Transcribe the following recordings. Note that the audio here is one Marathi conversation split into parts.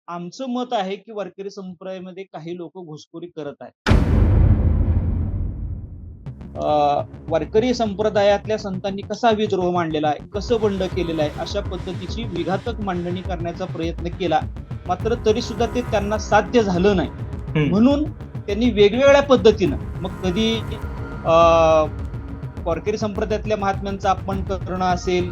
आमचं मत आहे, की वारकरी संप्रदायामध्ये काही लोकं घुसखोरी करत आहेत. वारकरी संप्रदायातल्या संतांनी कसा विद्रोह मांडलेला आहे, कसं बंड केलेलं आहे, अशा पद्धतीची विघातक मांडणी करण्याचा प्रयत्न केला. मात्र तरीसुद्धा ते त्यांना साध्य झालं नाही. हं. म्हणून त्यांनी वेगवेगळ्या पद्धतीनं मग कधी अ, वारकरी संप्रदायातल्या महात्म्यांचा अपमान करणं असेल,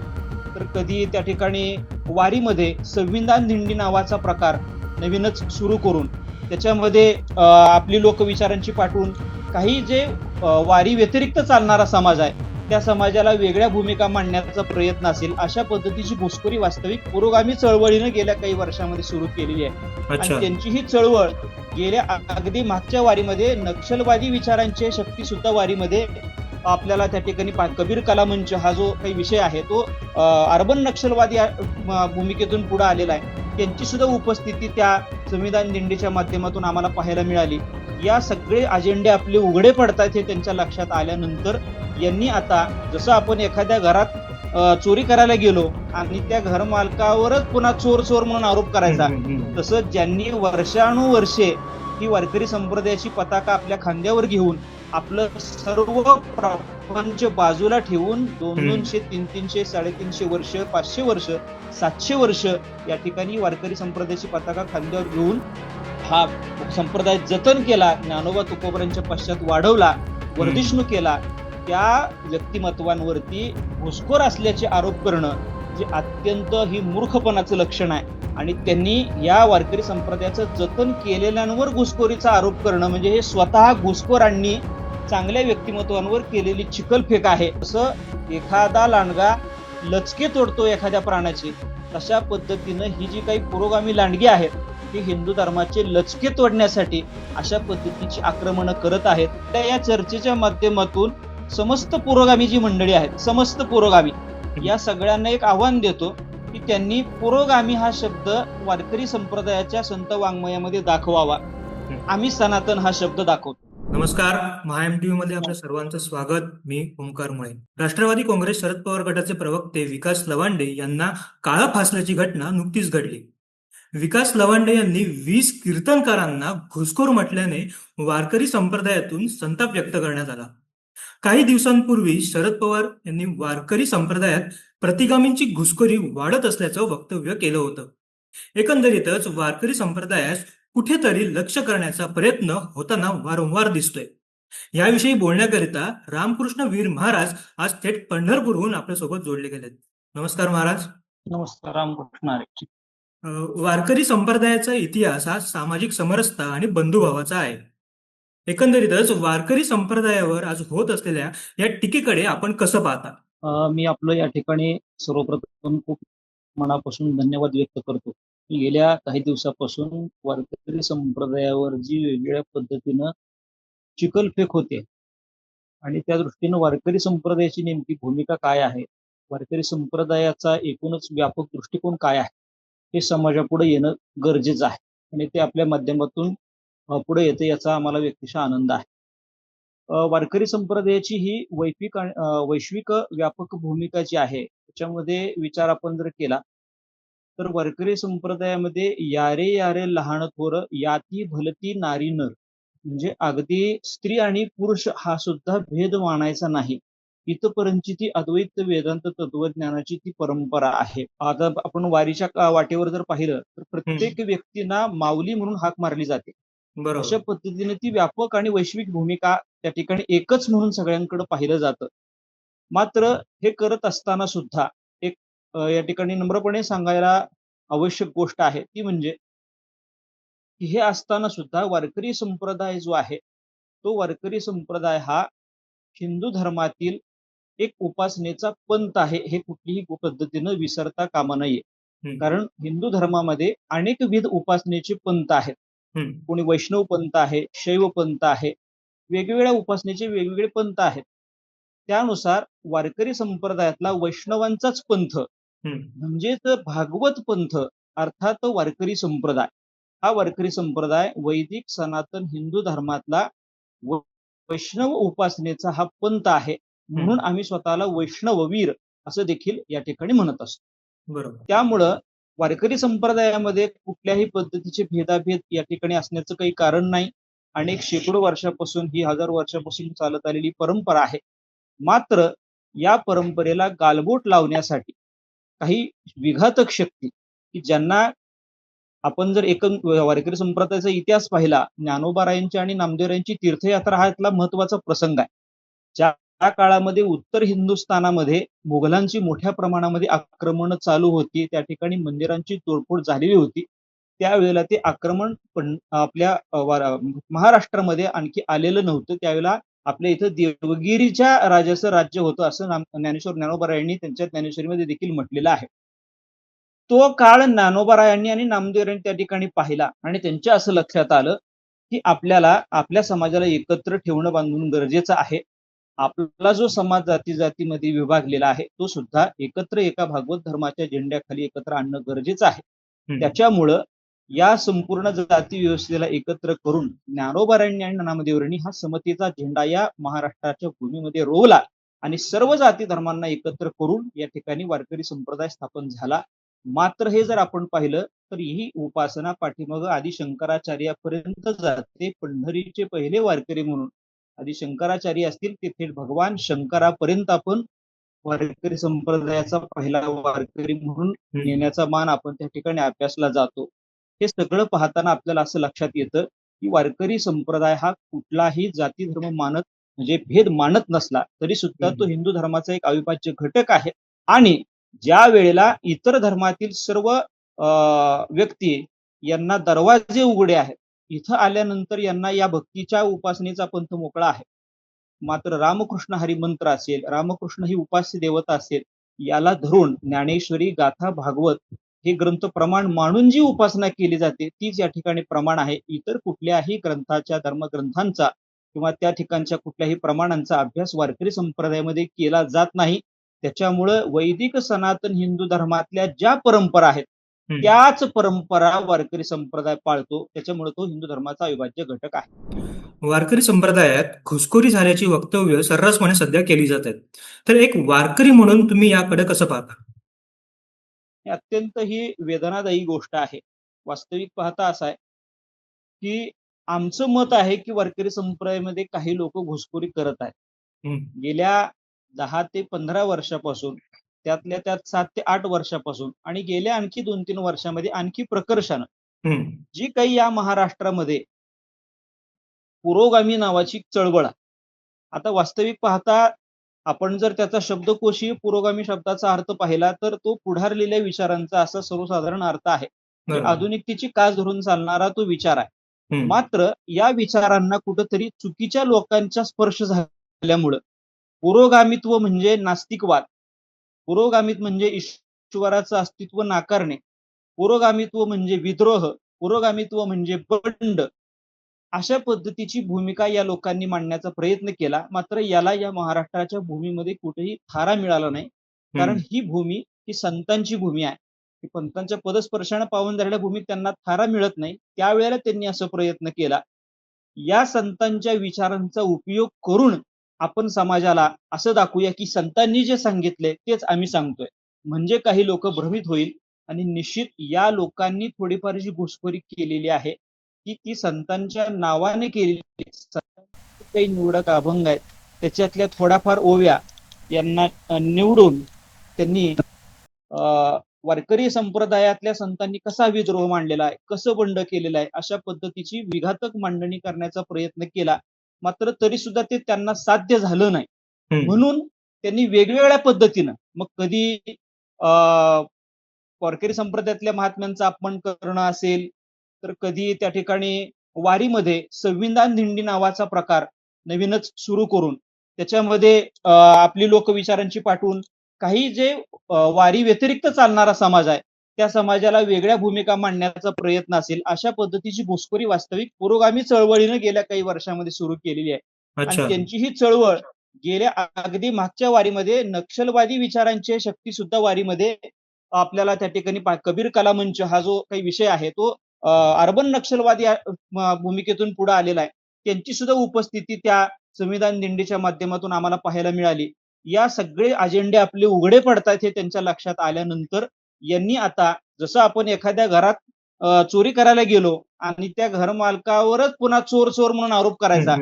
तर कधी त्या ठिकाणी वारीमध्ये संविधान दिंडी नावाचा प्रकार नवीनच सुरू करून त्याच्यामध्ये आपली लोकविचारांची पाठवून काही जे वारी व्यतिरिक्त चालणारा समाज आहे, त्या समाजाला वेगळ्या भूमिका मांडण्याचा प्रयत्न असेल, अशा पद्धतीची घुसखोरी वास्तविक पुरोगामी चळवळीनं गेल्या काही वर्षामध्ये सुरू केलेली आहे. आणि अच्छा. त्यांची ही चळवळ गेल्या अगदी मागच्या वारीमध्ये नक्षलवादी विचारांची शक्ती सुद्धा वारीमध्ये आपल्याला त्या ठिकाणी कबीर कला मंच हा जो काही विषय आहे तो अर्बन नक्षलवादी भूमिकेतून पुढे आलेला आहे. त्यांची सुद्धा उपस्थिती त्या संविधान दिंडीच्या माध्यमातून आम्हाला पाहायला मिळाली. या सगळे अजेंडे आपले उघडे पडतात हे त्यांच्या लक्षात आल्यानंतर यांनी आता जसं आपण एखाद्या घरात चोरी करायला गेलो आणि त्या घर मालकावरच पुन्हा चोर चोर म्हणून आरोप करायचा, तसं ज्यांनी वर्षानुवर्षे ही वारकरी संप्रदायाची पताका आपल्या खांद्यावर घेऊन आपलं सर्व प्रपंच बाजूला ठेवून 200, 300, 350 वर्ष, 500 वर्ष, 700 वर्ष या ठिकाणी वारकरी संप्रदायाची पताका खांद्यावर घेऊन हा संप्रदाय जतन केला, ज्ञानोबा तुकोबरांच्या पश्चात वाढवला, वर्धिष्णू केला, त्या व्यक्तिमत्वांवरती घुसखोर असल्याचे आरोप करणं जे अत्यंत ही मूर्खपणाचं लक्षण आहे. आणि त्यांनी या वारकरी संप्रदायाचं जतन केलेल्यांवर घुसखोरीचा आरोप करणं म्हणजे हे स्वतः घुसखोरांनी चांगल्या व्यक्तिमत्वांवर केलेली चिखलफेक आहे. असं एखादा लांडगा लचके तोडतो एखाद्या प्राण्याची, तशा पद्धतीनं ही जी काही पुरोगामी लांडगी आहेत ती हिंदू धर्माचे लचके तोडण्यासाठी अशा पद्धतीची आक्रमणं करत आहेत. त्या या चर्चेच्या माध्यमातून समस्त पुरोगामी जी मंडळी आहेत, समस्त पुरोगामी या सगळ्यांना एक आव्हान देतो की त्यांनी पुरोगामी हा शब्द वारकरी संप्रदायाच्या संत वाङ्मयामध्ये दाखवावा. आम्ही सनातन हा शब्द दाखवतो. नमस्कार, महाएमटीव्ही मध्ये आपल्या सर्वांचं स्वागत. मी ओंकार मुळे. राष्ट्रवादी काँग्रेस शरद पवार गटाचे प्रवक्ते विकास लवांडे यांना काळं फासल्याची घटना नुकतीच घडली. विकास लवांडे यांनी 20 कीर्तनकारांना घुसखोर म्हटल्याने वारकरी संप्रदायातून संताप व्यक्त करण्यात आला. काही दिवसांपूर्वी शरद पवार यांनी वारकरी संप्रदायात प्रतिगामींची घुसखोरी वाढत असल्याचं वक्तव्य केलं होतं. एकंदरीतच वारकरी संप्रदायास कुठेतरी लक्ष करण्याचा प्रयत्न होताना वारंवार दिसतोय. याविषयी बोलण्याकरिता रामकृष्ण वीर महाराज आज थेट पंढरपूरहून आपल्यासोबत जोडले गेलेत. नमस्कार महाराज. नमस्कार. रामकृष्ण हरी. वारकरी संप्रदायाचा इतिहास हा सामाजिक समरसता आणि बंधुभावाचा आहे. एकंदरीतच वारकरी संप्रदायावर आज होत असलेल्या या टीकेकडे आपण कसं पाहता? मी आपलं या ठिकाणी सर्वप्रथम खूप मनापासून धन्यवाद व्यक्त करतो. गेल्या काही दिवसापासून वारकरी संप्रदायावर जी वेगवेगळ्या पद्धतीनं चिखलफेक होते आणि त्या दृष्टीनं वारकरी संप्रदायाची नेमकी भूमिका काय आहे, वारकरी संप्रदायाचा एकूणच व्यापक दृष्टिकोन काय आहे, हे समाजापुढे येणं गरजेचं आहे आणि ते आपल्या माध्यमातून पुढे येतं याचा आम्हाला व्यक्तिशः आनंद आहे. वारकरी संप्रदायाची ही वैश्विक व्यापक भूमिका जी आहे त्याच्यामध्ये विचार आपण जर केला तर वारकरी संप्रदायामध्ये यारे यारे लहान थोर याती भलती नारी नर म्हणजे अगदी स्त्री आणि पुरुष हा सुद्धा भेद मानायचा नाही. इथपर्यंतची ती अद्वैत वेदांत तत्वज्ञानाची ती परंपरा आहे. आता आपण वारीच्या वाटेवर जर पाहिलं तर प्रत्येक व्यक्तींना माऊली म्हणून हाक मारली जाते. अशा पद्धतीने ती व्यापक आणि वैश्विक भूमिका त्या ठिकाणी एकच म्हणून सगळ्यांकडे पाहिलं जातं. मात्र हे करत असताना सुद्धा एक या ठिकाणी नम्रपणे सांगायला आवश्यक गोष्ट आहे ती म्हणजे की हे असताना सुद्धा वारकरी संप्रदाय जो आहे तो वारकरी संप्रदाय हा हिंदू धर्मातील एक उपासनेचा पंथ आहे हे कुठलीही पद्धतीनं विसरता कामा नये. कारण हिंदू धर्मामध्ये अनेकविध उपासनेचे पंथ आहेत. कोणी वैष्णव पंथ आहे, शैव पंथ आहे, वेगवेगळ्या उपासनेचे वेगवेगळे पंथ आहेत. त्यानुसार वारकरी संप्रदायातला वैष्णवांचाच पंथ म्हणजेच भागवत पंथ अर्थात वारकरी संप्रदाय हा वारकरी संप्रदाय वैदिक सनातन हिंदू धर्मातला वैष्णव उपासनेचा हा पंथ आहे. म्हणून आम्ही स्वतःला वैष्णववीर असं देखील या ठिकाणी म्हणत असतो. बरोबर. त्यामुळं वारकरी संप्रदायामध्ये कुठल्याही पद्धतीचे भेदाभेद या ठिकाणी असण्याचं काही कारण नाही. अनेक शेकडो वर्षापासून ही हजारो वर्षापासून चालत आलेली परंपरा आहे. मात्र या परंपरेला गालबोट लावण्यासाठी काही विघातक शक्ती की ज्यांना आपण जर वारकरी संप्रदायाचा इतिहास पाहिला, ज्ञानोबारायांची आणि नामदेवरायांची तीर्थयात्रा हा इथला महत्वाचा प्रसंग आहे. ज्या काळामध्ये उत्तर हिंदुस्थानामध्ये मुघलांची मोठ्या प्रमाणामध्ये आक्रमण चालू होती, त्या ठिकाणी मंदिरांची तोडफोड झालेली होती. त्यावेळेला ते आक्रमण आपल्या महाराष्ट्रामध्ये आणखी आलेलं नव्हतं. त्यावेळेला आपल्या इथं देवगिरीच्या राजाचं राज्य होतं असं ज्ञानेश्वर ज्ञानोबारायांनी त्यांच्या ज्ञानेश्वरीमध्ये देखील म्हटलेलं आहे. तो काळ ज्ञानोबारायांनी आणि नामदेवरायांनी त्या ठिकाणी पाहिला आणि त्यांच्या असं लक्षात आलं की आपल्याला आपल्या समाजाला एकत्र ठेवणं बांधून गरजेचं आहे. आपला जो समाज जातीमध्ये विभागलेला आहे तो सुद्धा एकत्र एका भागवत धर्माच्या झेंड्याखाली एकत्र आणणं गरजेचं आहे. त्याच्यामुळं या संपूर्ण जाती व्यवस्थेला एकत्र करून ज्ञानोबारायांनी आणि नामदेवरायांनी हा समतेचा झेंडा या महाराष्ट्राच्या भूमीमध्ये रोवला आणि सर्व जाती धर्मांना एकत्र करून या ठिकाणी वारकरी संप्रदाय स्थापन झाला. मात्र हे जर आपण पाहिलं तर ही उपासना पाठीमाग आदि शंकराचार्यापर्यंत जाते. पंढरीचे पहिले वारकरी म्हणून आदि शंकराचार्य असतील ते थेट भगवान शंकरापर्यंत आपण वारकरी संप्रदायाचा पहिला वारकरी म्हणून नेण्याचा मान आपण त्या ठिकाणी अभ्यासला जातो. हे सगळं पाहताना आपल्याला असं लक्षात येतं की वारकरी संप्रदाय हा कुठलाही जाती धर्म मानत म्हणजे भेद मानत नसला तरी सुद्धा तो हिंदू धर्माचा एक अविभाज्य घटक आहे. आणि ज्या वेळेला इतर धर्मातील सर्व व्यक्ती यांना दरवाजे उघडे आहेत, इथं आल्यानंतर यांना या भक्तीच्या उपासनेचा पंथ मोकळा आहे. मात्र रामकृष्ण हरी मंत्र असेल, रामकृष्ण ही उपास्य देवता असेल, याला धरून ज्ञानेश्वरी, गाथा, भागवत हे ग्रंथ प्रमाण मानून जी उपासना केली जाते तीच या ठिकाणी प्रमाण आहे. इतर कुठल्याही ग्रंथाच्या धर्मग्रंथांचा किंवा त्या ठिकाणच्या कुठल्याही प्रमाणांचा अभ्यास वारकरी संप्रदायामध्ये केला जात नाही. त्याच्यामुळं वैदिक सनातन हिंदू धर्मातल्या ज्या परंपरा आहेत त्याच परंपरा वारकरी संप्रदाय पाळतो. त्याच्यामुळे तो हिंदू धर्माचा अविभाज्य घटक आहे. वारकरी संप्रदायात घुसखोरी झाल्याची वक्तव्य सर्रासपणे सध्या केली जात आहेत. तर एक वारकरी म्हणून तुम्ही याकडे कसं पाहता? अत्यंत ही वेदनादायी गोष्ट आहे. वास्तविक पाहता असं आहे की आमचं मत आहे की वारकरी संप्रदायामध्ये काही लोक घुसखोरी करत आहेत. गेल्या 10 ते 15 वर्षापासून, त्यातल्या त्यात 7 ते 8 वर्षापासून आणि गेल्या आणखी 2-3 वर्षामध्ये आणखी प्रकर्षानं जी काही या महाराष्ट्रामध्ये पुरोगामी नावाची चळवळ, आता वास्तविक पाहता आपण जर त्याचा शब्दकोशी पुरोगामी शब्दाचा अर्थ पाहिला तर तो पुढारलेल्या विचारांचा असा सर्वसाधारण अर्थ आहे. आधुनिकतेची कास धरून चालणारा तो विचार आहे. मात्र या विचारांना कुठंतरी चुकीच्या लोकांचा स्पर्श झाल्यामुळं पुरोगामित्व म्हणजे नास्तिकवाद, पुरोगामित्व म्हणजे ईश्वराचं अस्तित्व नाकारणे, पुरोगामित्व म्हणजे विद्रोह, पुरोगामित्व म्हणजे बंड, अशा पद्धतीची भूमिका या लोकांनी मांडण्याचा प्रयत्न केला. मात्र याला या महाराष्ट्राच्या भूमीमध्ये कुठेही थारा मिळाला नाही. कारण ही भूमी ही संतांची भूमी आहे. ही पंतांच्या पदस्पर्शाने पावन झालेल्या भूमीत त्यांना थारा मिळत नाही. त्यावेळेला त्यांनी असा प्रयत्न केला. या संतांच्या विचारांचा उपयोग करून आपण समाजाला असं दाखवूया की संतांनी जे सांगितले तेच आम्ही सांगतोय, म्हणजे काही लोक भ्रमित होईल. आणि निश्चित या लोकांनी थोडीफार जी घुसखोरी केलेली आहे की ती संतांच्या नावाने केलेली, काही निवडक अभंग आहेत त्याच्यातल्या थोड्याफार ओव्या यांना निवडून त्यांनी वारकरी संप्रदायातल्या संतांनी कसा विद्रोह मांडलेला आहे, कसं बंड केलेलं आहे, अशा पद्धतीची विघातक मांडणी करण्याचा प्रयत्न केला. मात्र तरी सुद्धा ते त्यांना साध्य झालं नाही. म्हणून त्यांनी वेगवेगळ्या पद्धतीनं, मग कधी वारकरी संप्रदायातल्या महात्म्यांचा अपमान करणं असेल, तर कधी त्या ठिकाणी वारीमध्ये संविधान दिंडी नावाचा प्रकार नवीनच सुरू करून त्याच्यामध्ये आपली लोकविचारांची पाठवून काही जे वारी व्यतिरिक्त चालणारा समाज आहे त्या समाजाला वेगळ्या भूमिका मांडण्याचा प्रयत्न असेल, अशा पद्धतीची घुसखोरी वास्तविक पुरोगामी चळवळीनं गेल्या काही वर्षामध्ये सुरू केलेली आहे. आणि त्यांची ही चळवळ गेल्या अगदी मागच्या वारीमध्ये नक्षलवादी विचारांची शक्ती सुद्धा वारीमध्ये आपल्याला त्या ठिकाणी कबीर कला मंच हा जो काही विषय आहे तो अर्बन नक्षलवादी भूमिकेतून पुढे आलेला आहे. त्यांची सुद्धा उपस्थिती त्या संविधान दिंडीच्या माध्यमातून आम्हाला पाहायला मिळाली. या सगळे अजेंडे आपले उघडे पडतात हे त्यांच्या लक्षात आल्यानंतर यांनी आता जसं आपण एखाद्या घरात चोरी करायला गेलो आणि त्या घर मालकावरच पुन्हा चोर चोर म्हणून आरोप करायचा,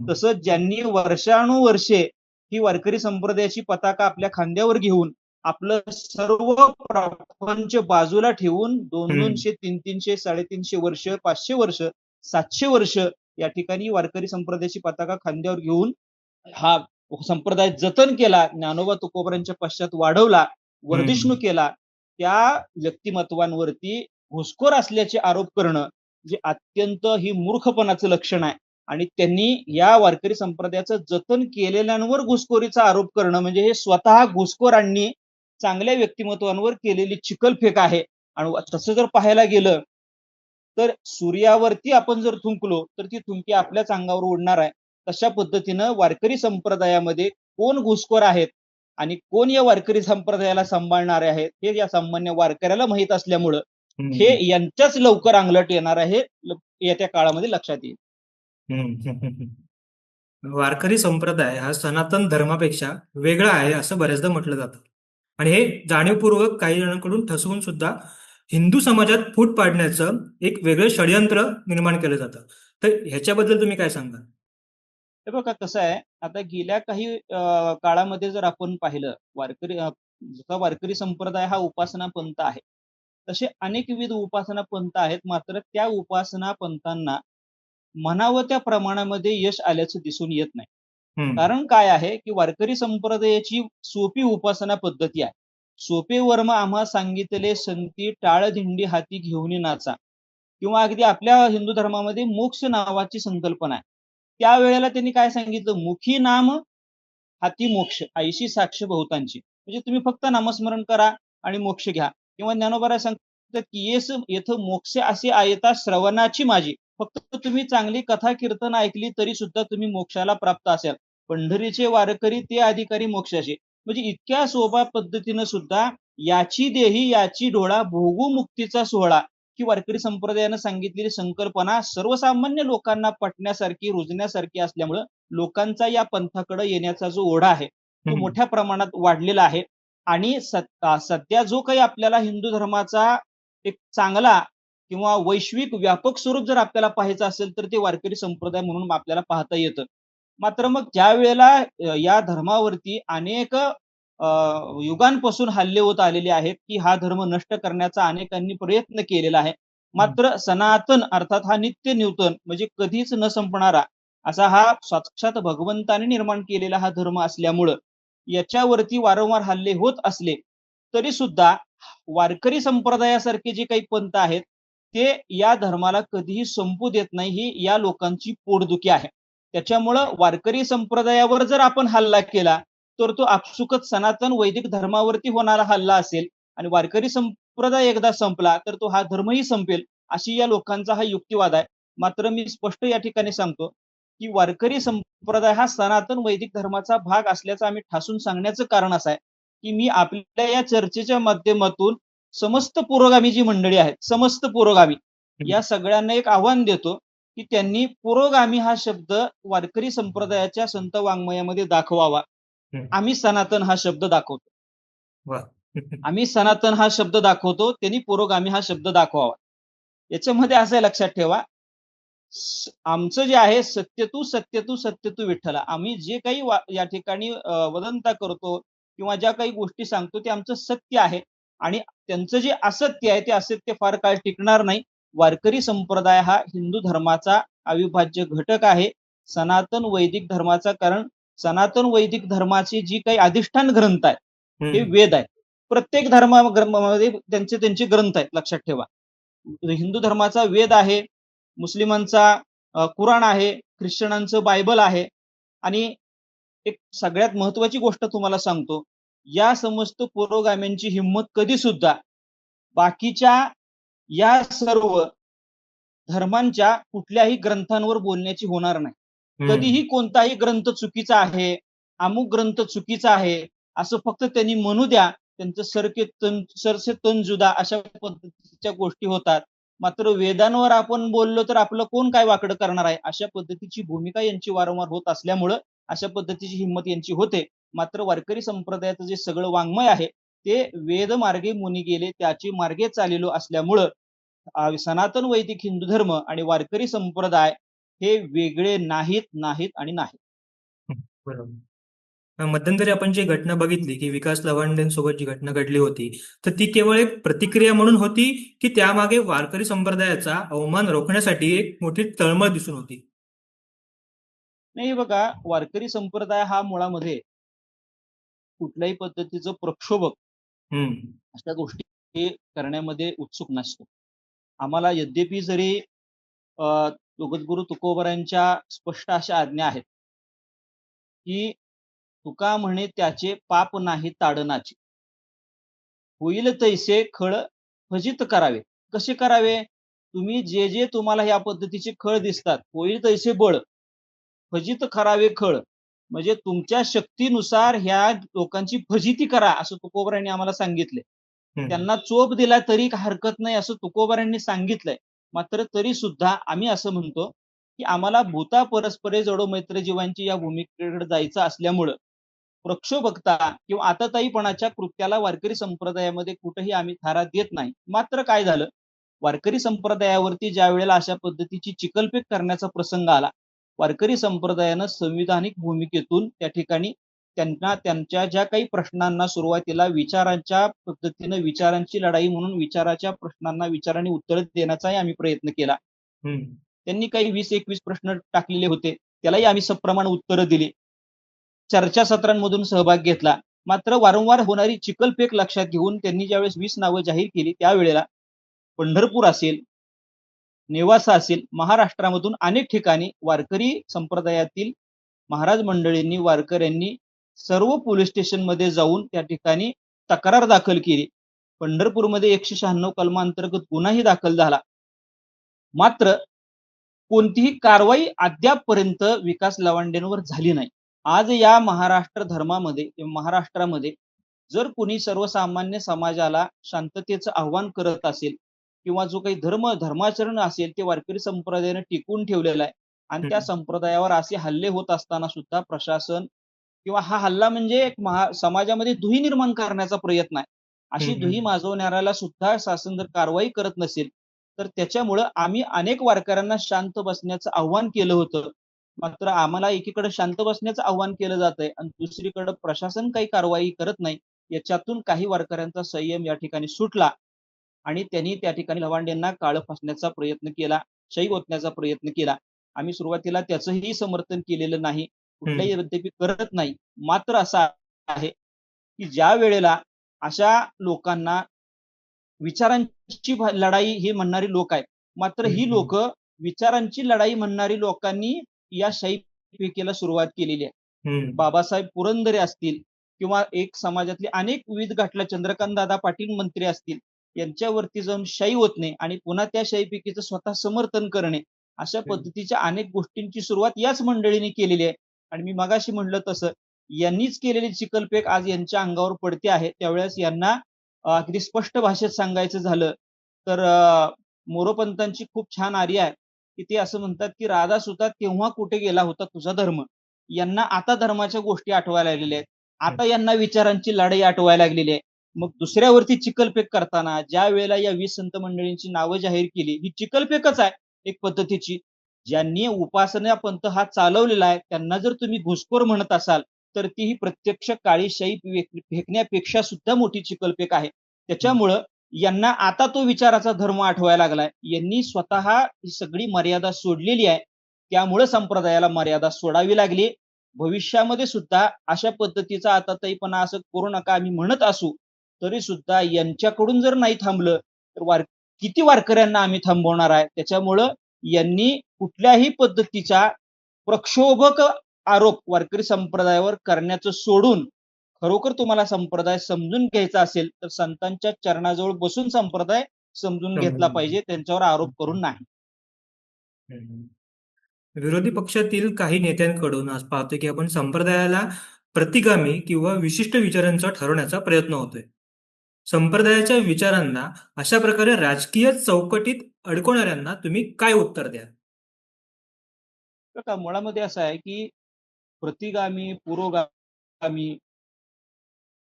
तसं ज्यांनी वर्षानुवर्षे ही वारकरी संप्रदायाची पताका आपल्या खांद्यावर घेऊन आपलं सर्व प्रपंच बाजूला ठेवून 200-200, 300-300, 350 वर्ष, 500 वर्ष, 700 वर्ष या ठिकाणी वारकरी संप्रदायाची पताका खांद्यावर घेऊन हा संप्रदाय जतन केला, ज्ञानोबा तुकोबांच्या पश्चात वाढवला, वर्धिष्णू केला, त्या व्यक्तिमत्वांवरती घुसखोर असल्याचे आरोप करणं जे अत्यंत ही मूर्खपणाचं लक्षण आहे. आणि त्यांनी या वारकरी संप्रदायाचं जतन केलेल्यांवर घुसखोरीचा आरोप करणं म्हणजे हे स्वतः घुसखोरांनी चांगल्या व्यक्तिमत्वांवर केलेली चिखलफेक आहे. आणि तसं जर पाहायला गेलं तर सूर्यावरती आपण जर थुंकलो तर ती थुंकी आपल्याच अंगावर उडणार आहे. तशा पद्धतीनं वारकरी संप्रदायामध्ये कोण घुसखोर आहेत आणि कोण या वारकरी संप्रदायाला सांभाळणारे आहेत हे या सामान्य वारकऱ्याला माहीत असल्यामुळं हे यांच्याच लवकर अंगलट येणार आहे, येत्या काळामध्ये लक्षात येईल. वारकरी संप्रदाय हा सनातन धर्मापेक्षा वेगळा आहे असं बऱ्याचदा म्हटलं जातं आणि हे जाणीवपूर्वक काही जणांकडून ठसवून सुद्धा हिंदू समाजात फूट पाडण्याचं एक वेगळं षडयंत्र निर्माण केलं जातं. तर ह्याच्याबद्दल तुम्ही काय सांगाल? हे बघा कसं आहे, आता गेल्या काही काळामध्ये जर आपण पाहिलं जसा वारकरी संप्रदाय हा उपासना पंथ आहे, तसे अनेक विविध उपासना पंथ आहेत. मात्र त्या उपासना पंथांना म्हणावं त्या प्रमाणामध्ये यश आल्याचं दिसून येत नाही. कारण काय आहे की वारकरी संप्रदायाची सोपी उपासना पद्धती आहे. सोपे वर्म आम्हा सांगितले संती टाळ दिंडी हाती घेऊन नाचा, किंवा अगदी आपल्या हिंदू धर्मामध्ये मोक्ष नावाची संकल्पना आहे. त्यावेळेला त्यांनी काय सांगितलं, मुखी नाम हाती मोक्ष, ऐशी साक्ष बहुतांची. म्हणजे तुम्ही फक्त नामस्मरण करा आणि मोक्ष घ्या. किंवा ज्ञानोबा सांगतात की येस येथं मोक्ष असे आयता श्रवणाची माझी. फक्त तुम्ही चांगली कथा कीर्तन ऐकली तरी सुद्धा तुम्ही मोक्षाला प्राप्त असाल. पंढरीचे वारकरी ते अधिकारी मोक्षाचे. म्हणजे इतक्या सोपा पद्धतीनं सुद्धा याची देही याची डोळा भोगू मुक्तीचा सोहळा ही वारकरी संप्रदायानं सांगितलेली संकल्पना सर्वसामान्य लोकांना पटण्यासारखी, रुजण्यासारखी असल्यामुळं लोकांचा या पंथाकडे येण्याचा जो ओढा आहे तो मोठ्या प्रमाणात वाढलेला आहे. आणि सध्या जो काही आपल्याला हिंदू धर्माचा एक चांगला किंवा वैश्विक व्यापक स्वरूप जर आपल्याला पाहायचं असेल तर ते वारकरी संप्रदाय म्हणून आपल्याला पाहता येतं. मात्र मग ज्या वेळेला या धर्मावरती अनेक युगांपासून हल्ले होत आलेले आहेत की हा धर्म नष्ट करण्याचा अनेकांनी प्रयत्न केलेला आहे. मात्र सनातन अर्थात हा नित्य नूतन म्हणजे कधीच न संपणारा असा हा साक्षात भगवंताने निर्माण केलेला हा धर्म असल्यामुळं याच्यावरती वारंवार हल्ले होत असले तरी सुद्धा वारकरी संप्रदायासारखे जे काही पंथ आहेत ते या धर्माला कधीही संपू देत नाही, ही या लोकांची पोटदुखी आहे. त्याच्यामुळं वारकरी संप्रदायावर जर आपण हल्ला केला तर तो आपसुकच सनातन वैदिक धर्मावरती होणारा हल्ला असेल आणि वारकरी संप्रदाय एकदा संपला तर तो हा धर्मही संपेल, अशी या लोकांचा हा युक्तिवाद आहे. मात्र मी स्पष्ट या ठिकाणी सांगतो की वारकरी संप्रदाय हा सनातन वैदिक धर्माचा भाग असल्याचं आम्ही ठासून सांगण्याचं कारण असं आहे की मी आपल्या या चर्चेच्या माध्यमातून समस्त पुरोगामी जी मंडळी आहेत, समस्त पुरोगामी या सगळ्यांना एक आव्हान देतो की त्यांनी पुरोगामी हा शब्द वारकरी संप्रदायाच्या संत वाङ्मयामध्ये दाखवावा. आम्ही सनातन हा शब्द दाखवतो. आम्ही सनातन हा शब्द दाखवतो, त्यांनी पुरोगामी हा शब्द दाखवावा. याच्यामध्ये असं लक्षात ठेवा, आमचं जे आहे सत्यतू सत्यतू सत्यतू विठ्ठला. आम्ही जे काही या ठिकाणी वदंता करतो किंवा ज्या काही गोष्टी सांगतो ते आमचं सत्य आहे आणि त्यांचं जे असत्य आहे ते असत्य फार काळ टिकणार नाही. वारकरी संप्रदाय हा हिंदू धर्माचा अविभाज्य घटक आहे, सनातन वैदिक धर्माचा. कारण सनातन वैदिक धर्माचे जी काही अधिष्ठान ग्रंथ आहेत हे वेद आहेत. प्रत्येक धर्मामध्ये त्यांचे ग्रंथ आहेत, लक्षात ठेवा. हिंदू धर्माचा वेद आहे, मुस्लिमांचा कुराण आहे, ख्रिश्चनांचं बायबल आहे. आणि एक सगळ्यात महत्वाची गोष्ट तुम्हाला सांगतो, या समस्त पुरोगाम्यांची हिंमत कधी सुद्धा बाकीच्या या सर्व धर्मांच्या कुठल्याही ग्रंथांवर बोलण्याची होणार नाही. कधीही कोणताही ग्रंथ चुकीचा आहे, अमुक ग्रंथ चुकीचा आहे असं फक्त त्यांनी म्हणू द्या, त्यांचं सरसे तन जुदा अशा पद्धतीच्या गोष्टी होतात. मात्र वेदांवर आपण बोललो तर आपलं कोण काय वाकडं करणार आहे, अशा पद्धतीची भूमिका यांची वारंवार होत असल्यामुळं अशा पद्धतीची हिंमत यांची होते. मात्र वारकरी संप्रदायाचं जे सगळं वाङ्मय आहे ते वेदमार्गे मुनी गेले त्याची मार्गे चालिलो असल्यामुळं सनातन वैदिक हिंदू धर्म आणि वारकरी संप्रदाय हे वेगळे नाहीत नाहीत आणि नाहीत. बरोबर. मध्यंतरी आपण जी घटना बघितली की विकास लवांडेंसोबत जी घटना घडली होती, तर ती केवळ एक प्रतिक्रिया म्हणून होती की त्यामागे वारकरी संप्रदायाचा अवमान रोखण्यासाठी एक मोठी तळमळ दिसून होती? नाही बघा, वारकरी संप्रदाय हा मुळामध्ये कुठल्याही पद्धतीचं प्रक्षोभक हम्म. अशा गोष्टी करण्यामध्ये उत्सुक नसतो. आम्हाला यद्यपि जरी जगद्गुरु तुकोबरांच्या स्पष्ट अशा आज्ञा आहेत की तुका म्हणे त्याचे पाप नाही ताडनाचे, होईल तैसे खळ फजित करावे. कसे करावे? तुम्ही जे जे तुम्हाला या पद्धतीचे खळ दिसतात, होईल तैसे बळ फजित करावे खळ, म्हणजे तुमच्या शक्तीनुसार ह्या लोकांची फजिती करा असं तुकोबरांनी आम्हाला सांगितले. त्यांना चोप दिला तरी हरकत नाही असं तुकोबरांनी सांगितलंय. मात्र तरी सुद्धा आम्ही असं म्हणतो की आम्हाला भूता परस्परे जडो मैत्र जीवांची या भूमिकेकडे जायचं असल्यामुळं प्रक्षोभकता किंवा आताताईपणाच्या कृत्याला वारकरी संप्रदायामध्ये कुठेही आम्ही थारा देत नाही. मात्र काय झालं, वारकरी संप्रदायावरती ज्या वेळेला अशा पद्धतीची चिकलफेक करण्याचा प्रसंग आला, वारकरी संप्रदायानं संविधानिक भूमिकेतून त्या ठिकाणी त्यांना त्यांच्या ज्या काही प्रश्नांना सुरुवातीला विचारांच्या पद्धतीनं विचारांची लढाई म्हणून विचाराच्या प्रश्नांना विचारांनी उत्तर देण्याचाही आम्ही प्रयत्न केला. त्यांनी काही 20-21 प्रश्न टाकलेले होते, त्यालाही आम्ही सप्रमाण उत्तरं दिली. चर्चासत्रांमधून सहभाग घेतला. मात्र वारंवार होणारी चिखलफेक लक्षात घेऊन त्यांनी ज्यावेळेस 20 नावं जाहीर केली त्यावेळेला पंढरपूर असेल, नेवासा असेल, महाराष्ट्रामधून अनेक ठिकाणी वारकरी संप्रदायातील महाराज मंडळींनी वारकऱ्यांनी सर्व पोलीस स्टेशनमध्ये जाऊन त्या ठिकाणी तक्रार दाखल केली. पंढरपूरमध्ये 196 कलमांतर्गत गुन्हाही दाखल झाला. मात्र कोणतीही कारवाई अद्यापपर्यंत विकास लवांडेंवर झाली नाही. आज या महाराष्ट्रामध्ये जर कोणी सर्वसामान्य समाजाला शांततेचं आव्हान करत असेल किंवा जो काही धर्माचरण असेल ते वारकरी संप्रदायाने टिकून ठेवलेला आहे आणि त्या संप्रदायावर असे हल्ले होत असताना सुद्धा प्रशासन किंवा हा हल्ला म्हणजे एक समाजामध्ये दुही निर्माण करण्याचा प्रयत्न आहे. अशी दुही माजवणाऱ्याला सुद्धा शासन जर कारवाई करत नसेल तर त्याच्यामुळं आम्ही अनेक वारकऱ्यांना शांत बसण्याचं आव्हान केलं होतं. मात्र आम्हाला एकीकडे शांत बसण्याचं आव्हान केलं जात आहे आणि दुसरीकडे प्रशासन काही कारवाई करत नाही. याच्यातून काही वारकऱ्यांचा संयम या ठिकाणी सुटला आणि त्यांनी त्या ठिकाणी लवांडेंना काळं फासण्याचा प्रयत्न केला, शही ओतण्याचा प्रयत्न केला. आम्ही सुरुवातीला त्याचंही समर्थन केलेलं नाही, कुठल्याही यद्यपि करत नाही. मात्र असं आहे की ज्या वेळेला अशा लोकांना विचारांची लढाई ही म्हणणारी लोक आहेत, मात्र ही लोक विचारांची लढाई म्हणणारी लोकांनी या शाहीफेकीला सुरुवात केलेली आहे. बाबासाहेब पुरंदरे असतील किंवा एक समाजातले अनेक विविध घाटला चंद्रकांत दादा पाटील मंत्री असतील, यांच्यावरती जाऊन शाही ओतणे आणि पुन्हा त्या शाहीफेकीचं स्वतः समर्थन करणे अशा पद्धतीच्या अनेक गोष्टींची सुरुवात याच मंडळीने केलेली आहे. आणि मी मगाशी म्हणलं तसं यांनीच केलेली चिखलफेक आज यांच्या अंगावर पडते आहे. त्यावेळेस यांना अगदी स्पष्ट भाषेत सांगायचं झालं तर मोरोपंतांची खूप छान आर्य आहे की ते असं म्हणतात की राधा सुद्धा तेव्हा कुठे गेला होता तुझा धर्म. यांना आता धर्माच्या गोष्टी आठवायला लागलेल्या आहेत, आता यांना विचारांची लढाई आठवायला लागलेली आहे. मग दुसऱ्यावरती चिखलफेक करताना ज्या वेळेला या 20 संत मंडळींची नावं जाहीर केली, ही चिखलफेकच आहे एक पद्धतीची. ज्यांनी उपासना पंथ हा चालवलेला आहे त्यांना जर तुम्ही घुसखोर म्हणत असाल तर ती ही प्रत्यक्ष काळी शाई फेकण्यापेक्षा सुद्धा मोठी चिखलफेक आहे. त्याच्यामुळं यांना आता तो विचाराचा धर्म आठवायला लागलाय. यांनी स्वतः ही सगळी मर्यादा सोडलेली आहे, त्यामुळे संप्रदायाला मर्यादा सोडावी लागली. भविष्यामध्ये सुद्धा अशा पद्धतीचा आताताईपणा असं करू नका आम्ही म्हणत असू तरी सुद्धा यांच्याकडून जर नाही थांबलं तर किती वारकऱ्यांना आम्ही थांबवणार आहे. त्याच्यामुळं यांनी कुठल्याही पद्धतीचा प्रक्षोभक आरोप वारकरी संप्रदायावर करण्याचं सोडून खरोखर तुम्हाला संप्रदाय समजून घ्यायचा असेल तर संतांच्या चरणाजवळ बसून संप्रदाय समजून घेतला पाहिजे, त्यांच्यावर आरोप करून नाही. विरोधी पक्षातील काही नेत्यांकडून आज पाहतोय की आपण संप्रदायाला प्रतिगामी किंवा विशिष्ट विचारांचा ठरवण्याचा प्रयत्न होतोय. संप्रदायाच्या विचारांना अशा प्रकारे राजकीय चौकटीत अडकवणाऱ्यांना तुम्ही काय उत्तर द्या? मुळामध्ये असं आहे की प्रतिगामी पुरोगामी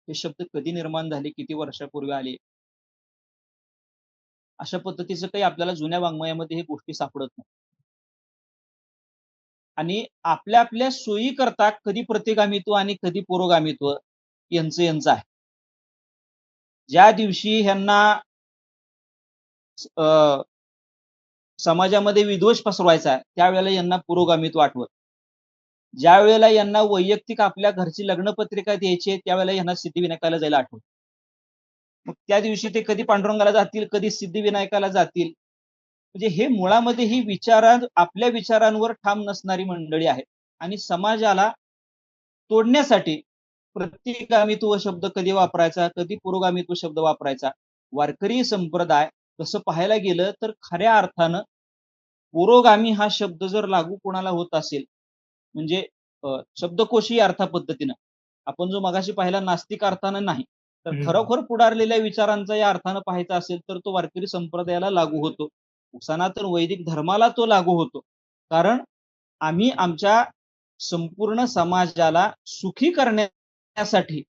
हे शब्द कधी निर्माण झाले, किती वर्षापूर्वी आले, अशा पद्धतीचं काही आपल्याला जुन्या वाङ्मयामध्ये हे गोष्टी सापडत नाही. आणि आपल्या आपल्या सोयीकरता कधी प्रतिगामित्व आणि कधी पुरोगामित्व यांचं आहे. ज्या दिवशी ह्यांना समाजामध्ये विद्वेष पसरवायचा आहे, त्यावेळेला यांना पुरोगामित्व आठवत. ज्या वेळेला यांना वैयक्तिक आपल्या घरची लग्नपत्रिका द्यायची आहे, त्यावेळेला यांना सिद्धिविनायकाला जायला आठवत. मग त्या दिवशी ते कधी पांडुरंगाला जातील, कधी सिद्धिविनायकाला जातील. म्हणजे हे मुळामध्ये ही आपल्या विचारांवर ठाम नसणारी मंडळी आहेत आणि समाजाला तोडण्यासाठी प्रतिगामित्व शब्द कधी वापरायचा, कधी पुरोगामित्व शब्द वापरायचा. वारकरी संप्रदाय तसं पाहायला गेलं तर खऱ्या अर्थानं पुरोगामी हा शब्द जर लागू कोणाला होत असेल, म्हणजे शब्दकोशी अर्था पद्धतीनं, आपण जो मगाशी पाहिला नास्तिक अर्थानं नाही, तर खरोखर पुढारलेल्या विचारांचा या अर्थानं पाहायचा असेल तर तो वारकरी संप्रदायाला लागू होतो. सनातन वैदिक धर्माला तो लागू होतो. कारण आम्ही आमच्या संपूर्ण समाजाला सुखी करण्यासाठी,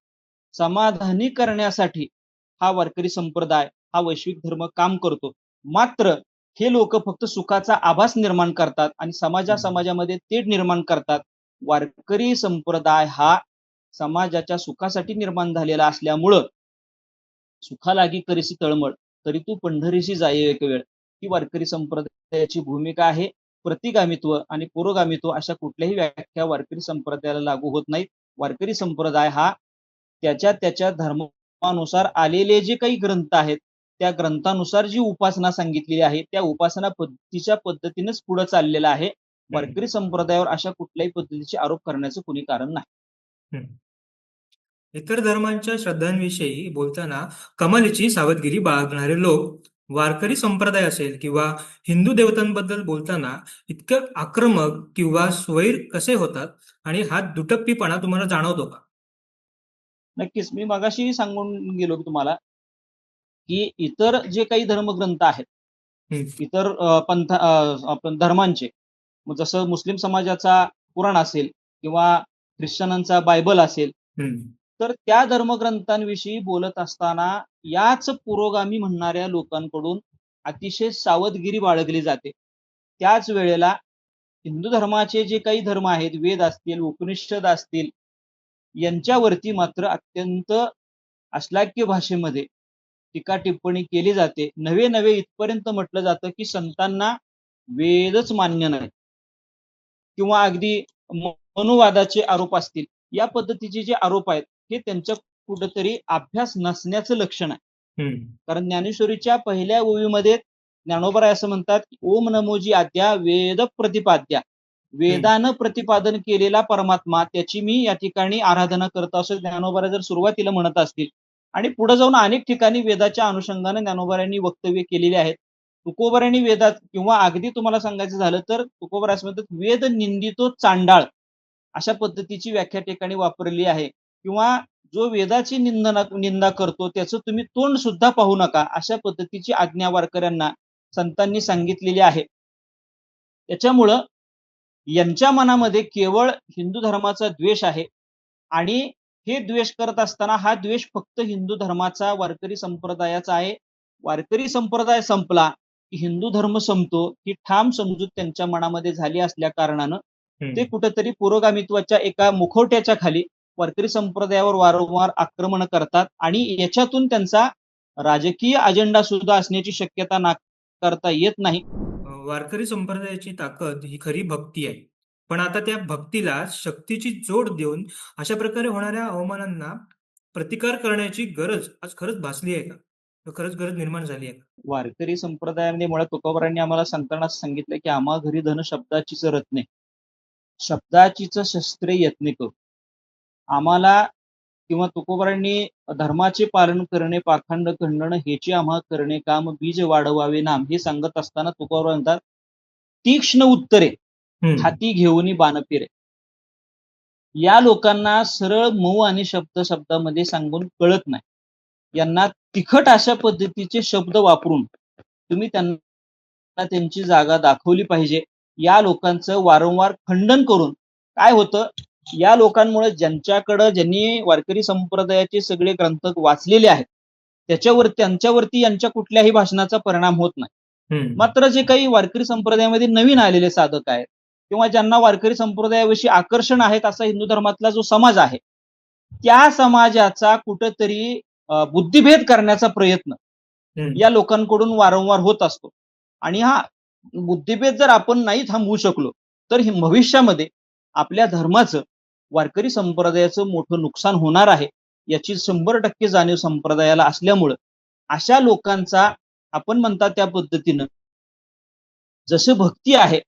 समाधानी करण्यासाठी हा वारकरी संप्रदाय, हा वैश्विक धर्म काम करतो. मात्र हे लोक फक्त सुखाचा आभास निर्माण करतात आणि समाजामध्ये तेढ निर्माण करतात. वारकरी संप्रदाय हा समाजाच्या सुखासाठी निर्माण झालेला असल्यामुळं सुखालागी करीसी तळमळ, तरी तू पंढरीशी जाये एक वेळ, ही वारकरी संप्रदायाची भूमिका आहे. प्रतिगामित्व आणि पुरोगामित्व अशा कुठल्याही व्याख्या वारकरी संप्रदायाला लागू होत नाहीत. वारकरी संप्रदाय हा त्याच्या धर्मानुसार आलेले जे काही ग्रंथ आहेत, त्या ग्रंथानुसार जी उपासना सांगितलेली आहे, त्या उपासना पद्धतीच्या पद्धतीनेच पुढे चाललेला आहे. वारकरी संप्रदायावर अशा कुठल्याही पद्धतीचे आरोप करण्याचं कुणी कारण नाही. इतर धर्मांच्या श्रद्धांविषयी बोलताना कमालीची सावधगिरी बाळगणारे लोक वारकरी संप्रदाय असेल किंवा हिंदू देवतांबद्दल बोलताना इतकं आक्रमक किंवा स्वैर कसे होतात आणि हा दुटप्पीपणा तुम्हाला जाणवतो का? नक्कीच. मी मगाशी सांगून गेलो तुम्हाला की इतर जे काही धर्मग्रंथ आहेत, इतर आपण धर्मांचे, जसं मुस्लिम समाजाचा कुराण असेल किंवा ख्रिश्चनांचा बायबल असेल, तर त्या धर्मग्रंथांविषयी बोलत असताना याच पुरोगामी म्हणणाऱ्या लोकांकडून अतिशय सावधगिरी बाळगली जाते. त्याच वेळेला हिंदू धर्माचे जे काही धर्म आहेत, वेद असतील, उपनिषद असतील, यांच्यावरती मात्र अत्यंत अश्लाघ्य भाषेमध्ये टीका टिप्पणी केली जाते. नवे इथपर्यंत म्हटलं जातं की संतांना वेदच मान्य नाही किंवा अगदी मनुवादाचे आरोप असतील. या पद्धतीचे जे आरोप आहेत हे त्यांच्या कुठेतरी अभ्यास नसण्याचं लक्षण आहे. कारण ज्ञानेश्वरीच्या पहिल्या ओवीमध्ये ज्ञानोबा असं म्हणतात, ओम नमोजी आद्या वेद प्रतिपाद्या, वेदानं प्रतिपादन केलेला परमात्मा, त्याची मी या ठिकाणी आराधना करतो, असं ज्ञानोबा जर सुरुवातीला म्हणत असतील. आणि पुढे जाऊन अनेक ठिकाणी वेदाच्या अनुषंगाने ज्ञानोबांनी वक्तव्य केलेली आहेत. तुकोबारांनी वेदात, किंवा अगदी तुम्हाला सांगायचं झालं तर तुकोबार असं म्हणतात, वेद निंदितो चांडाळ, अशा पद्धतीची व्याख्या ठिकाणी वापरली आहे. किंवा जो वेदाची निंदा करतो त्याचं तुम्ही तोंड सुद्धा पाहू नका, अशा पद्धतीची आज्ञा वारकऱ्यांना संतांनी सांगितलेली आहे. त्याच्यामुळं यांच्या मनामध्ये केवळ हिंदू धर्माचा द्वेष आहे आणि हे द्वेष करत असताना हा द्वेष फक्त हिंदू धर्माचा, वारकरी संप्रदायाचा आहे. वारकरी संप्रदाय संपला की हिंदू धर्म संपतो, ही ठाम समजूत त्यांच्या मनामध्ये झाली असल्या कारणानं ते कुठेतरी पुरोगामित्वाच्या एका मुखवट्याच्या खाली वारकरी संप्रदायावर वारंवार आक्रमण करतात आणि याच्यातून त्यांचा राजकीय अजेंडा सुद्धा असण्याची शक्यता नाकारता येत नाही. वारकरी संप्रदायाची ताकद ही खरी भक्ती आहे, पण आता त्या भक्तीला शक्तीची जोड देऊन अशा प्रकारे होणाऱ्या अवमानांना प्रतिकार करण्याची गरज आज खरंच भासली आहे का? खरंच गरज निर्माण झाली आहे? वारकरी संप्रदायामध्ये मुळात तुकोबारांनी आम्हाला सांगताना सांगितलं की आम्हा घरी धन शब्दाचीच रत्ने, शब्दाचीच शस्त्रे यत्ने करू. आम्हाला किंवा तुकोबारांनी धर्माचे पालन करणे, पाखंड खंडन हेचे आम्हा करणे काम, बीज वाढवावे नाम, हे सांगत असताना तुकोबार म्हणतात, तीक्ष्ण उत्तरे हाती घेऊन बाण फिरे. या लोकांना सरळ मऊ आणि शब्दामध्ये सांगून कळत नाही. यांना तिखट अशा पद्धतीचे शब्द वापरून तुम्ही त्यांना त्यांची जागा दाखवली पाहिजे. या लोकांचं वारंवार खंडन करून काय होतं, या लोकांमुळे ज्यांनी वारकरी संप्रदायाचे सगळे ग्रंथ वाचलेले आहेत त्यांच्यावरती यांच्या कुठल्याही भाषणाचा परिणाम होत नाही. मात्र जे काही वारकरी संप्रदायामध्ये नवीन आलेले साधक आहेत किंवा ज्यांना वारकरी संप्रदायाविषयी आकर्षण आहेत असा हिंदू धर्मातला जो समाज आहे, त्या समाजाचा कुठंतरी बुद्धिभेद करण्याचा प्रयत्न या लोकांकडून वारंवार होत असतो. आणि हा बुद्धिभेद जर आपण नाही थांबवू शकलो तर भविष्यामध्ये आपल्या धर्माचं, वारकरी संप्रदायाचं मोठं नुकसान होणार आहे याची 100% जाणीव संप्रदायाला असल्यामुळं अशा लोकांचा आपण म्हणता त्या पद्धतीनं जसं भक्ती आहे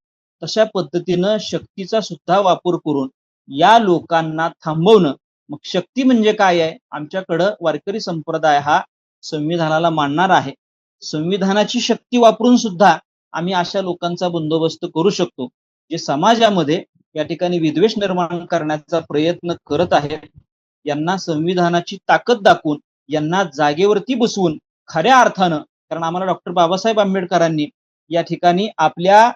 तशा पद्धतीनं शक्तीचा सुद्धा वापर करून या लोकांना थांबवणं. मग शक्ती म्हणजे काय आहे? आमच्याकडं वारकरी संप्रदाय हा संविधानाला मानणार आहे. संविधानाची शक्ती वापरून सुद्धा आम्ही अशा लोकांचा बंदोबस्त करू शकतो जे समाजामध्ये या ठिकाणी विद्वेष निर्माण करण्याचा प्रयत्न करत आहेत. यांना संविधानाची ताकद दाखवून यांना जागेवरती बसवून खऱ्या अर्थानं, कारण आम्हाला डॉक्टर बाबासाहेब आंबेडकरांनी या ठिकाणी आपल्या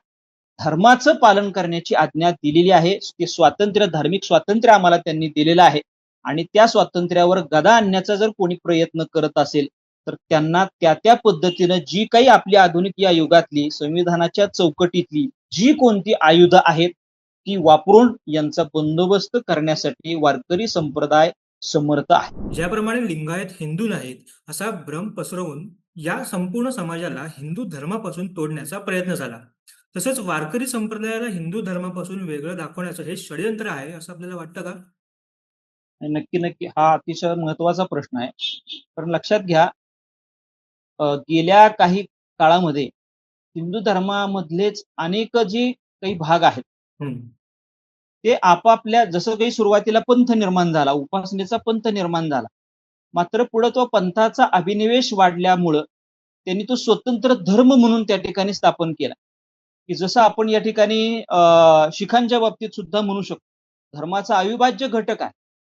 धर्माचं पालन करण्याची आज्ञा दिलेली आहे. ते स्वातंत्र्य, धार्मिक स्वातंत्र्य आम्हाला त्यांनी दिलेलं आहे आणि त्या स्वातंत्र्यावर गदा आणण्याचा जर कोणी प्रयत्न करत असेल तर त्यांना त्या पद्धतीनं जी काही आपली आधुनिक या युगातली संविधानाच्या चौकटीतली जी कोणती आयुध आहेत ती वापरून यांचा बंदोबस्त करण्यासाठी वारकरी संप्रदाय समर्थ आहे. ज्याप्रमाणे लिंगायत हिंदू नाहीत असा भ्रम पसरवून या संपूर्ण समाजाला हिंदू धर्मापासून तोडण्याचा प्रयत्न झाला, तसंच वारकरी संप्रदायाला हिंदू धर्मापासून वेगळं दाखवण्याचं हे षडयंत्र आहे असं आपल्याला वाटतं का? नक्की हा अतिशय महत्वाचा प्रश्न आहे. पण लक्षात घ्या, गेल्या काही काळामध्ये हिंदू धर्मामधलेच अनेक जे काही भाग आहेत ते आपापल्या, जसं काही सुरुवातीला पंथ निर्माण झाला, उपासनेचा पंथ निर्माण झाला, मात्र पुढे तो पंथाचा अभिनिवेश वाढल्यामुळं त्यांनी तो स्वतंत्र धर्म म्हणून त्या ठिकाणी स्थापन केला. की जसं आपण या ठिकाणी शिखांच्या बाबतीत सुद्धा म्हणू शकतो, धर्माचा अविभाज्य घटक आहे.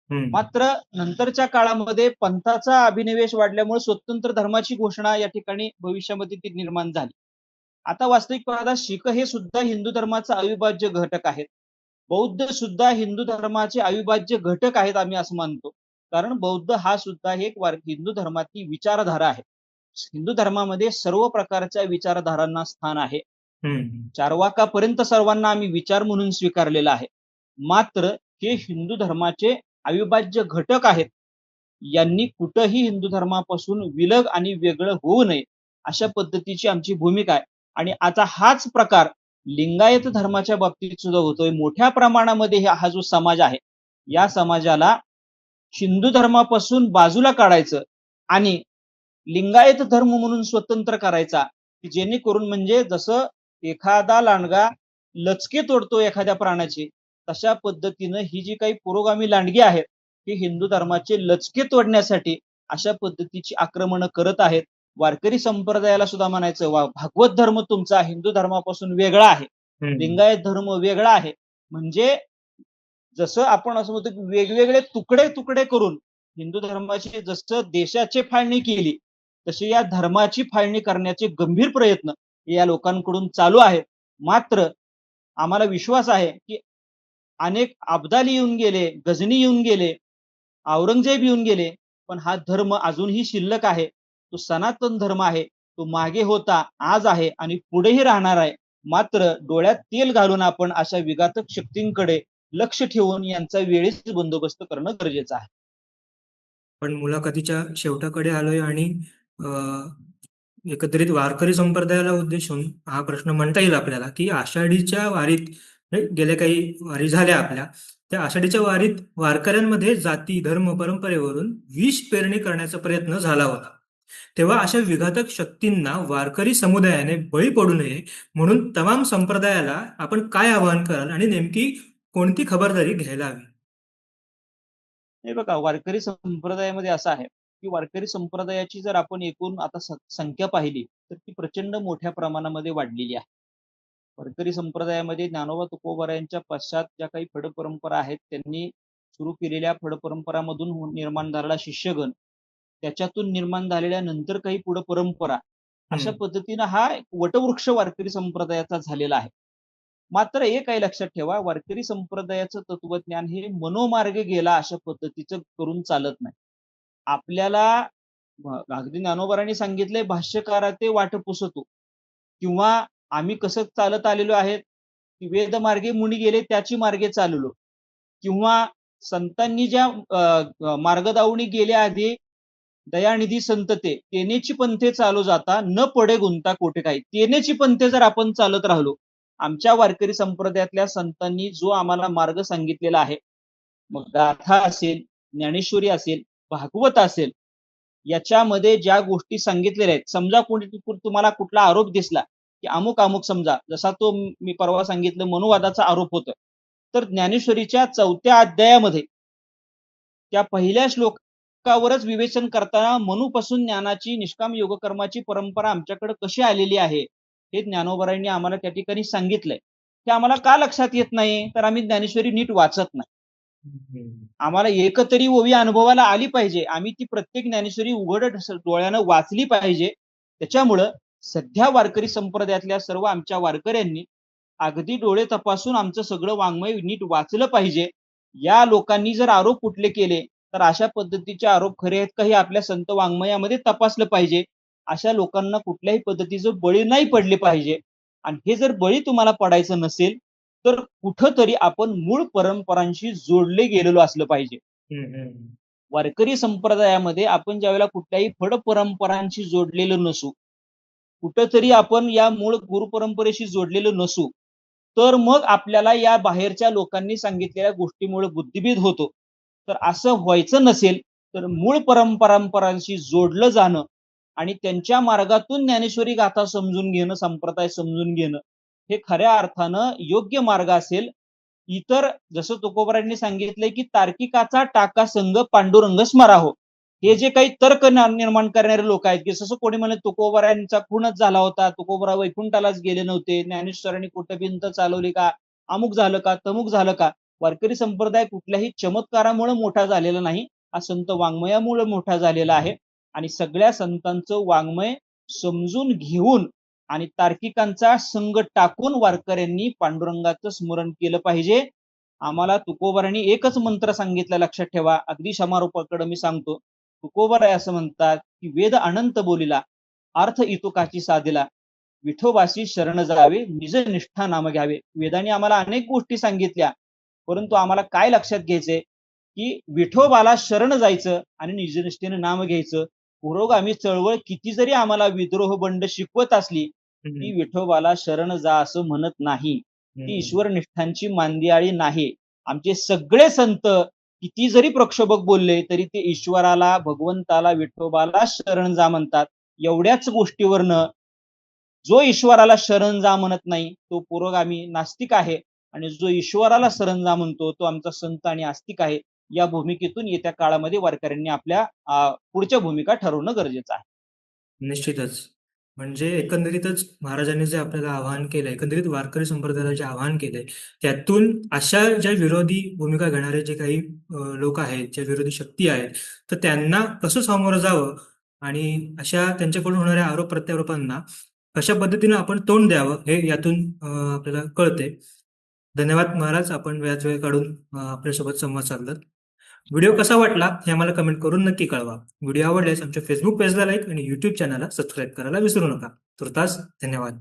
मात्र नंतरच्या काळामध्ये पंथाचा अभिनिवेश वाढल्यामुळे स्वतंत्र धर्माची घोषणा या ठिकाणी भविष्यामध्ये ती निर्माण झाली. आता वास्तविक पाहता शीख हे सुद्धा हिंदू धर्माचा अविभाज्य घटक आहेत. बौद्ध सुद्धा हिंदू धर्माचे अविभाज्य घटक आहेत आम्ही असं मानतो. कारण बौद्ध हा सुद्धा एक हिंदू धर्माची विचारधारा आहे. हिंदू धर्मामध्ये सर्व प्रकारच्या विचारधारांना स्थान आहे. चारवाकापर्यंत सर्वांना आम्ही विचार म्हणून स्वीकारलेला आहे. मात्र हे हिंदू धर्माचे अविभाज्य घटक आहेत. यांनी कुठंही हिंदू धर्मापासून विलग आणि वेगळं होऊ नये अशा पद्धतीची आमची भूमिका आहे. आणि आता हाच प्रकार लिंगायत धर्माच्या बाबतीत सुद्धा होतोय. मोठ्या प्रमाणामध्ये हा जो समाज आहे या समाजाला हिंदू धर्मापासून बाजूला काढायचं आणि लिंगायत धर्म म्हणून स्वतंत्र करायचा, जेणेकरून म्हणजे जसं एखादा लांडगा लचके तोडतो एखाद्या प्राण्याची, तशा पद्धतीनं ही जी काही पुरोगामी लांडगी आहेत ही हिंदू धर्माचे लचके तोडण्यासाठी अशा पद्धतीची आक्रमणं करत आहेत. वारकरी संप्रदायाला सुद्धा म्हणायचं, भागवत धर्म तुमचा हिंदू धर्मापासून वेगळा आहे, लिंगायत धर्म वेगळा आहे. म्हणजे जसं आपण असं म्हणतो की वेगवेगळे तुकडे तुकडे करून हिंदू धर्माची जसं देशाची फाळणी केली तशी या धर्माची फाळणी करण्याचे गंभीर प्रयत्न या लोकांकडून चालू आहेत. मात्र आम्हाला विश्वास आहे की अनेक अब्दाली येऊन गेले, गजनी येऊन गेले, औरंगजेब येऊन गेले, पण हा धर्म अजूनही शिल्लक आहे. तो सनातन धर्म आहे. तो मागे होता, आज आहे आणि पुढेही राहणार आहे. मात्र डोळ्यात तेल घालून आपण अशा विघातक शक्तींकडे लक्ष ठेवून यांचा वेळीच बंदोबस्त करणं गरजेचं आहे. पण मुलाखतीच्या शेवटाकडे आलोय आणि एकत्रित वारकरी संप्रदायाला उद्देशून हा प्रश्न म्हणता येईल आपल्याला की आषाढीच्या वारीत, गेल्या काही वारी झाल्या आपल्या, त्या आषाढीच्या वारीत वारकऱ्यांमध्ये जाती धर्म परंपरेवरून विष पेरणी करण्याचा प्रयत्न झाला होता. तेव्हा अशा विघातक शक्तींना वारकरी समुदायाने बळी पडू नये म्हणून तमाम संप्रदायाला आपण काय आवाहन कराल आणि नेमकी कोणती खबरदारी घ्यायला हवी? हे बघा, वारकरी संप्रदायामध्ये असं आहे की वारकरी संप्रदायाची जर आपण एकूण आता संख्या पाहिली तर ती प्रचंड मोठ्या प्रमाणामध्ये वाढलेली आहे. वारकरी संप्रदायामध्ये ज्ञानोबा तुकोबारायांच्या पश्चात ज्या काही फड परंपरा आहेत त्यांनी सुरू केलेल्या फड परंपरामधून निर्माण झालेला शिष्यगण, त्याच्यातून निर्माण झालेल्या नंतर काही पुढे परंपरा, अशा पद्धतीनं हा वटवृक्ष वारकरी संप्रदायाचा झालेला आहे. मात्र एक आहे लक्षात ठेवा, वारकरी संप्रदायाचं तत्वज्ञान हे मनोमार्गे गेला अशा पद्धतीचं करून चालत नाही. आपल्याला अगदी ज्ञानोबारांनी सांगितलंय, भाष्यकारा ते वाट पुसतो, किंवा आम्ही कसं चालत आलेलो आहेत, वेद मार्गे मुनी गेले त्याची मार्गे चाललो, किंवा संतांनी ज्या मार्गदावणी गेल्या आधी दयानिधी संत तेनेची पंथे चालू जाता न पडे गुंता कोठे काही, तेनेची पंथे जर आपण चालत राहिलो, आमच्या वारकरी संप्रदायातल्या संतांनी जो आम्हाला मार्ग सांगितलेला आहे, मग गाथा असेल, ज्ञानेश्वरी असेल, भागवत असेल, याच्यामध्ये ज्या गोष्टी सांगितलेल्या आहेत, समजा कोणी तुम्हाला कुठला आरोप दिसला की अमुक अमुक, समजा जसा तो मी परवा सांगितलं मनुवादाचा आरोप होतोय, तर ज्ञानेश्वरीच्या 4थ्या अध्यायामध्ये त्या पहिल्या श्लोकावरच विवेचन करताना मनुपासून ज्ञानाची निष्काम योगकर्माची परंपरा आमच्याकडे कशी आलेली आहे हे ज्ञानोबारांनी आम्हाला त्या ठिकाणी सांगितलंय. हे आम्हाला का लक्षात येत नाही, तर आम्ही ज्ञानेश्वरी नीट वाचत नाही. आम्हाला एकतरी ओवी अनुभवाला आली पाहिजे, आम्ही ती प्रत्येक ज्ञानेश्वरी उघड डोळ्यानं वाचली पाहिजे. त्याच्यामुळं सध्या वारकरी संप्रदायातल्या सर्व आमच्या वारकऱ्यांनी अगदी डोळे तपासून आमचं सगळं वाङ्मय नीट वाचलं पाहिजे. या लोकांनी जर आरोप कुठले केले तर अशा पद्धतीचे आरोप खरे आहेत का हे आपल्या संत वाङ्मयामध्ये तपासलं पाहिजे. अशा लोकांना कुठल्याही पद्धतीचं बळी नाही पडले पाहिजे. आणि हे जर बळी तुम्हाला पडायचं नसेल तर कुठंतरी आपण मूळ परंपरांशी जोडले गेलेलो असलं पाहिजे. वारकरी संप्रदायामध्ये आपण ज्यावेळेला कुठल्याही फड परंपरांशी जोडलेलो नसू, कुठंतरी आपण या मूळ गुरु परंपरेशी जोडलेलो नसू, तर मग आपल्याला या बाहेरच्या लोकांनी सांगितलेल्या गोष्टीमुळे बुद्धिभेद होतो. तर असं व्हायचं नसेल तर मूळ परंपरांशी जोडलं जाणं आणि त्यांच्या मार्गातून ज्ञानेश्वरी गाथा समजून घेणं, संप्रदाय समजून घेणं, हे खऱ्या अर्थानं योग्य मार्ग असेल. इतर जसं तुकोबारांनी सांगितलंय की तार्किकाचा टाका संघ पांडुरंग स्मराहो, हे जे काही तर्क निर्माण करणारे लोक आहेत, की जसं कोणी म्हणे तुकोबारांचा खूनच झाला होता, तुकोबरा वैकुंठालाच गेले नव्हते, ज्ञानेश्वरांनी कुठं भिंत चालवली का, अमुक झालं का, तमुक झालं का. वारकरी संप्रदाय कुठल्याही चमत्कारामुळे मोठा झालेला नाही, हा संत वाङ्मयामुळे मोठा झालेला आहे. आणि सगळ्या संतांचं वाङ्मय समजून घेऊन आणि तार्किकांचा संघ टाकून वारकऱ्यांनी पांडुरंगाचं स्मरण केलं पाहिजे. आम्हाला तुकोबारांनी एकच मंत्र सांगितला, लक्षात ठेवा, अगदी समारोपाकडे मी सांगतो. तुकोबाराय असं म्हणतात की वेद अनंत बोलिला, अर्थ इतुकाची साधिला, विठोबाशी शरण जावे, निज निष्ठा नाम घ्यावे. वेदांनी आम्हाला अनेक गोष्टी सांगितल्या, परंतु आम्हाला काय लक्षात घ्यायचंय की विठोबाला शरण जायचं आणि निजनिष्ठेने नाम घ्यायचं. पुरोगामी चळवळ किती जरी आम्हाला विद्रोह बंड शिकवत असली ती विठोबाला शरण जा असं म्हणत नाही. ती ईश्वर निष्ठांची मांदियाळी नाही. आमचे सगळे संत किती जरी प्रक्षोभक बोलले तरी ते ईश्वराला, भगवंताला, विठोबाला शरण जा म्हणतात. एवढ्याच गोष्टीवरनं जो ईश्वराला शरण जा म्हणत नाही तो पुरोगामी नास्तिक आहे, आणि जो ईश्वराला शरण जा म्हणतो तो आमचा संत आणि आस्तिक आहे. या भूमिकेतून येत्या काळामध्ये वारकऱ्यांनी आपल्या पुढच्या भूमिका ठरवणं गरजेचं आहे. निश्चितच. म्हणजे एकंदरीतच महाराजांनी जे आपल्याला आवाहन केलंय, एकंदरीत वारकरी संप्रदायाला जे आवाहन केलंय, त्यातून अशा ज्या विरोधी भूमिका घेणारे जे काही लोक आहेत, ज्या विरोधी शक्ती आहेत, तर त्यांना कसं सामोरं जावं आणि अशा त्यांच्याकडून होणाऱ्या आरोप प्रत्यारोपांना कशा पद्धतीनं आपण तोंड द्यावं हे यातून आपल्याला कळते. धन्यवाद महाराज, आपण वेळात वेळ काढून आपल्यासोबत संवाद साधलात. व्हिडिओ कसा वाटला हे आम्हाला कमेंट करून नक्की कळवा. व्हिडिओ आवडल्यास आमच्या फेसबुक पेजला लाईक आणि युट्यूब चॅनलला सबस्क्राईब करायला विसरू नका. तुर्तास धन्यवाद.